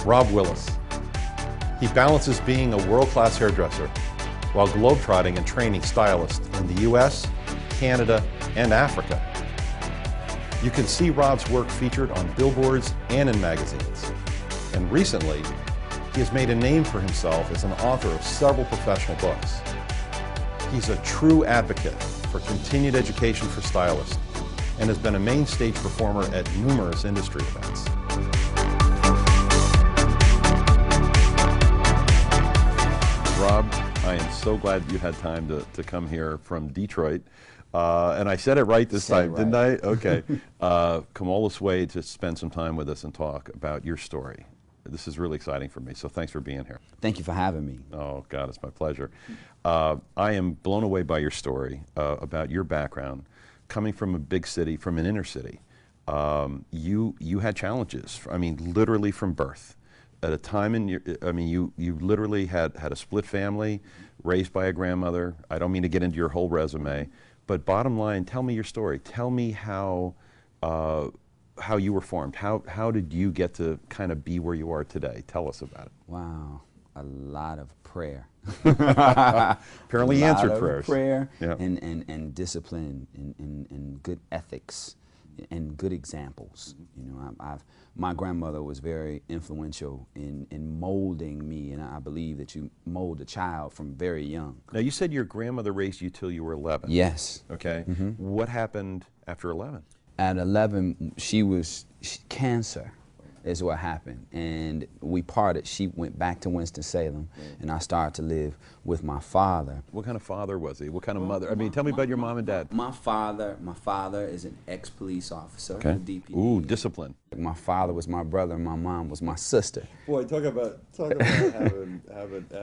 Rob Willis. He balances being a world-class hairdresser while globetrotting and training stylists in the US, Canada, and Africa. You can see Rob's work featured on billboards and in magazines. And recently, he has made a name for himself as an author of several professional books. He's a true advocate for continued education for stylists and has been a main stage performer at numerous industry events. Rob, I am so glad you had time to come here from Detroit. And I said it right this time, didn't I? Okay. Come all this way to spend some time with us and talk about your story. This is really exciting for me, so thanks for being here. Thank you for having me. Oh, God, it's my pleasure. I am blown away by your story about your background. Coming from a big city, from an inner city, you had challenges, I mean, literally from birth. At a time in your, I mean, you literally had a split family, raised by a grandmother. I don't mean to get into your whole resume, but bottom line, tell me your story. Tell me how you were formed. How did you get to kind of be where you are today? Tell us about it. Wow, a lot of prayer. Apparently answered prayers. Prayer, yeah. and discipline, and good ethics, and good examples. You know, my grandmother was very influential in molding me, and I believe that you mold a child from very young. Now, you said your grandmother raised you till you were 11. Yes. Okay. Mm-hmm. What happened after 11? At 11, cancer is what happened, and we parted. She went back to Winston-Salem, and I started to live with my father. What kind of father was he? What kind of mother? I mean, tell me about your mom and dad. My father is an ex-police officer. Okay. DPD. Ooh, discipline. My father was my brother, and my mom was my sister. Boy, talk about having.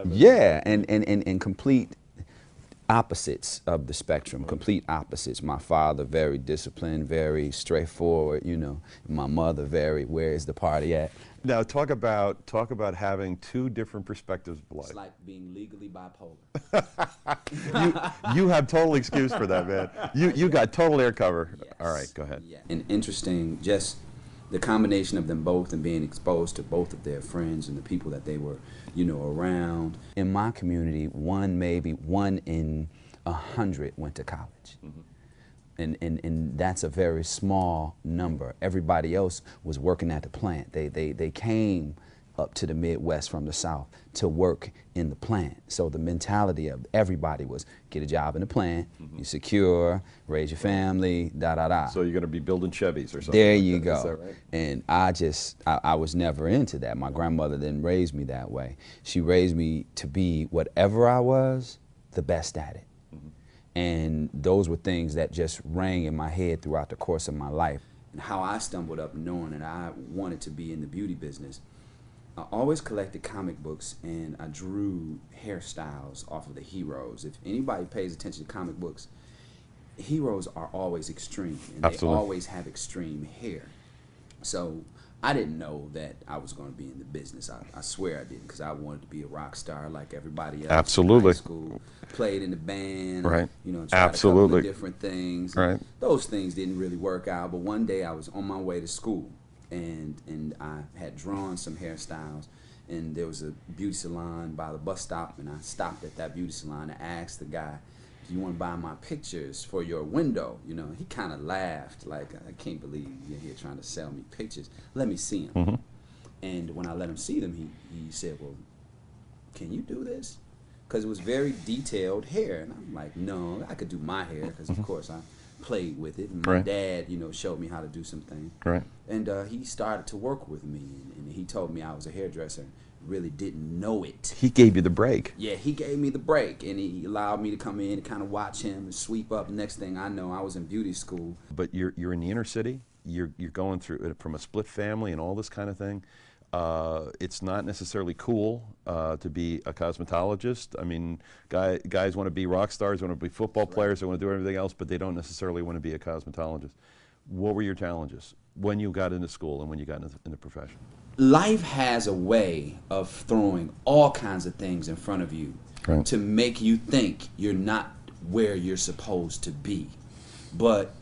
Yeah, and complete opposites of the spectrum, complete opposites. My father, very disciplined, very straightforward, you know. My mother, very, where is the party at? Now, talk about having two different perspectives of life. It's like being legally bipolar. you have total excuse for that, man. You got total air cover. Yes. All right, go ahead. Yeah. And interesting, just the combination of them both and being exposed to both of their friends and the people that they were, you know, around. In my community, maybe one in 100 went to college. Mm-hmm. And that's a very small number. Everybody else was working at the plant. They came up to the Midwest from the South to work in the plant. So the mentality of everybody was get a job in the plant, mm-hmm. you secure, raise your family, da-da-da. So you're going to be building Chevys or something. There like you that. go. Is that right? And I was never into that. My grandmother didn't raise me that way. She raised me to be whatever I was, the best at it. Mm-hmm. And those were things that just rang in my head throughout the course of my life. And how I stumbled up knowing that I wanted to be in the beauty business. I always collected comic books, and I drew hairstyles off of the heroes. If anybody pays attention to comic books, heroes are always extreme, and Absolutely. They always have extreme hair. So I didn't know that I was going to be in the business. I swear I didn't, because I wanted to be a rock star like everybody else. Absolutely. In high school, played in the band, right. You know, tried Absolutely. a couple of different things. Right. Those things didn't really work out, but one day I was on my way to school. And I had drawn some hairstyles, and there was a beauty salon by the bus stop, and I stopped at that beauty salon and asked the guy, do you want to buy my pictures for your window? You know, he kind of laughed, like, I can't believe you're here trying to sell me pictures. Let me see them. Mm-hmm. And when I let him see them, he said, well, can you do this? Because it was very detailed hair, and I'm like, no, I could do my hair, because of course I played with it, and my dad, you know, showed me how to do some things. Right. And he started to work with me, and he told me I was a hairdresser. Really didn't know it. He gave you the break. Yeah, he gave me the break, and he allowed me to come in and kind of watch him and sweep up. Next thing I know, I was in beauty school. But you're in the inner city. You're going through it from a split family and all this kind of thing. It's not necessarily cool to be a cosmetologist. I mean, guys want to be rock stars, want to be football players, they want to do everything else, but they don't necessarily want to be a cosmetologist. What were your challenges when you got into school and when you got into the profession? Life has a way of throwing all kinds of things in front of you to make you think you're not where you're supposed to be. But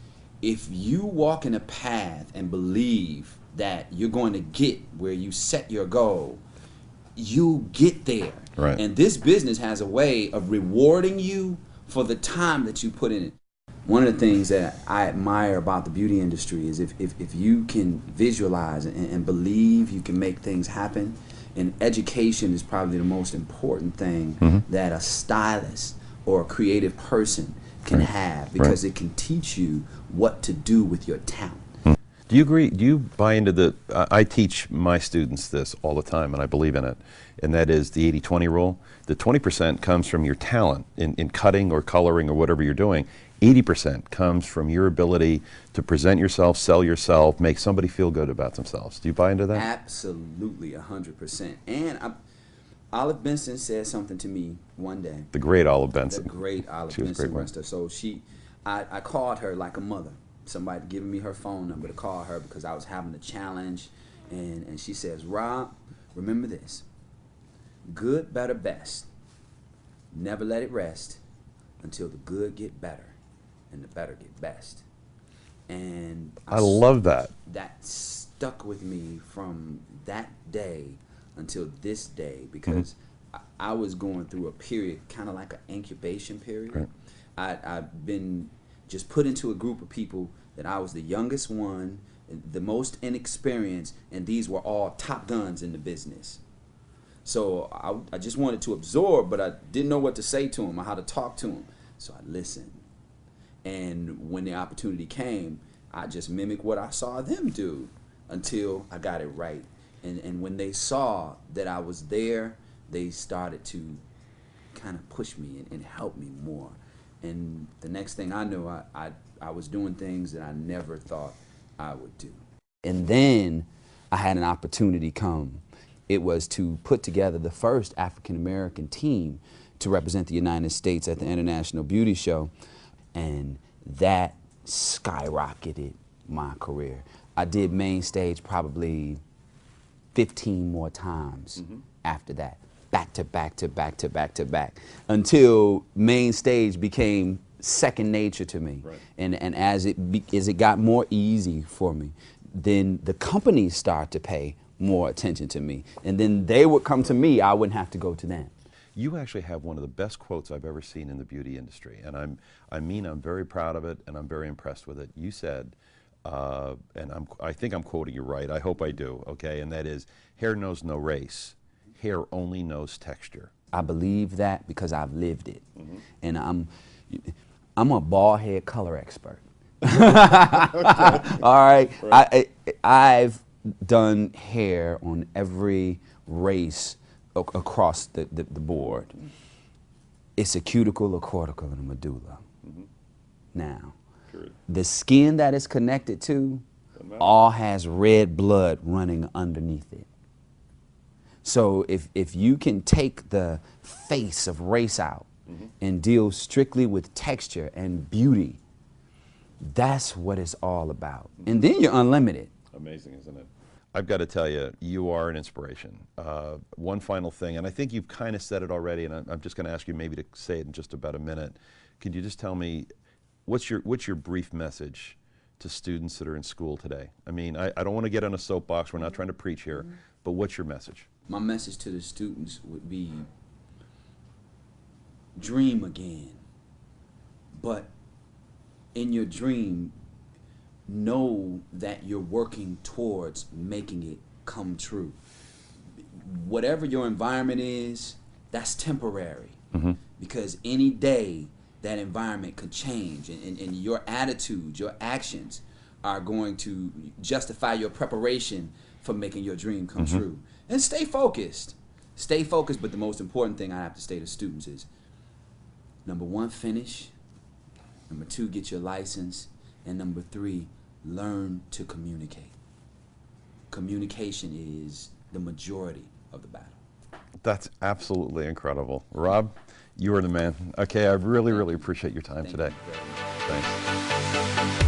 if you walk in a path and believe that you're going to get where you set your goal, you get there. Right. And this business has a way of rewarding you for the time that you put in it. One of the things that I admire about the beauty industry is if you can visualize and believe you can make things happen, and education is probably the most important thing that a stylist or a creative person can have, because it can teach you what to do with your talent. Do you agree, do you buy into the, I teach my students this all the time, and I believe in it, and that is the 80-20 rule. The 20% comes from your talent in cutting or coloring or whatever you're doing. 80% comes from your ability to present yourself, sell yourself, make somebody feel good about themselves. Do you buy into that? Absolutely, 100%. And Olive Benson said something to me one day. The great Olive Benson. The great Olive She was a Benson. great one. So I called her like a mother. Somebody giving me her phone number to call her because I was having a challenge. And she says, Rob, remember this. Good, better, best. Never let it rest until the good get better and the better get best. And I love that. That stuck with me from that day until this day, because I was going through a period, kind of like an incubation period. Right. I've been just put into a group of people that I was the youngest one, the most inexperienced, and these were all top guns in the business. So I just wanted to absorb, but I didn't know what to say to them or how to talk to them. So I listened. And when the opportunity came, I just mimicked what I saw them do until I got it right. And when they saw that I was there, they started to kind of push me and help me more. And the next thing I knew, I was doing things that I never thought I would do. And then I had an opportunity come. It was to put together the first African-American team to represent the United States at the International Beauty Show. And that skyrocketed my career. I did main stage probably 15 more times after that, back to back to back to back to back, until main stage became second nature to me. Right. And as it got more easy for me, then the companies start to pay more attention to me, and then they would come to me. I wouldn't have to go to them. You actually have one of the best quotes I've ever seen in the beauty industry, and I'm very proud of it, and I'm very impressed with it. You said, and I think I'm quoting you right, I hope I do, okay, and that is, hair knows no race, hair only knows texture. I believe that because I've lived it, and I'm a bald head color expert. All right, I've done hair on every race across the board. It's a cuticle, a cortical, and a medulla. Now, the skin that it's connected to all has red blood running underneath it. So if you can take the face of race out and deal strictly with texture and beauty, that's what it's all about. And then you're unlimited. Amazing, isn't it? I've got to tell you, you are an inspiration. One final thing, and I think you've kind of said it already, and I'm just going to ask you maybe to say it in just about a minute. Could you just tell me, what's your brief message to students that are in school today? I mean, I don't want to get on a soapbox, we're not trying to preach here, but what's your message? My message to the students would be, dream again, but in your dream, know that you're working towards making it come true. Whatever your environment is, that's temporary, because any day that environment could change, and your attitude, your actions are going to justify your preparation for making your dream come true. And stay focused. Stay focused, but the most important thing I have to say to students is, number 1, finish. Number 2, get your license. And number 3, learn to communicate. Communication is the majority of the battle. That's absolutely incredible. Rob, you are the man. Okay, I really, really appreciate your time today. Thanks.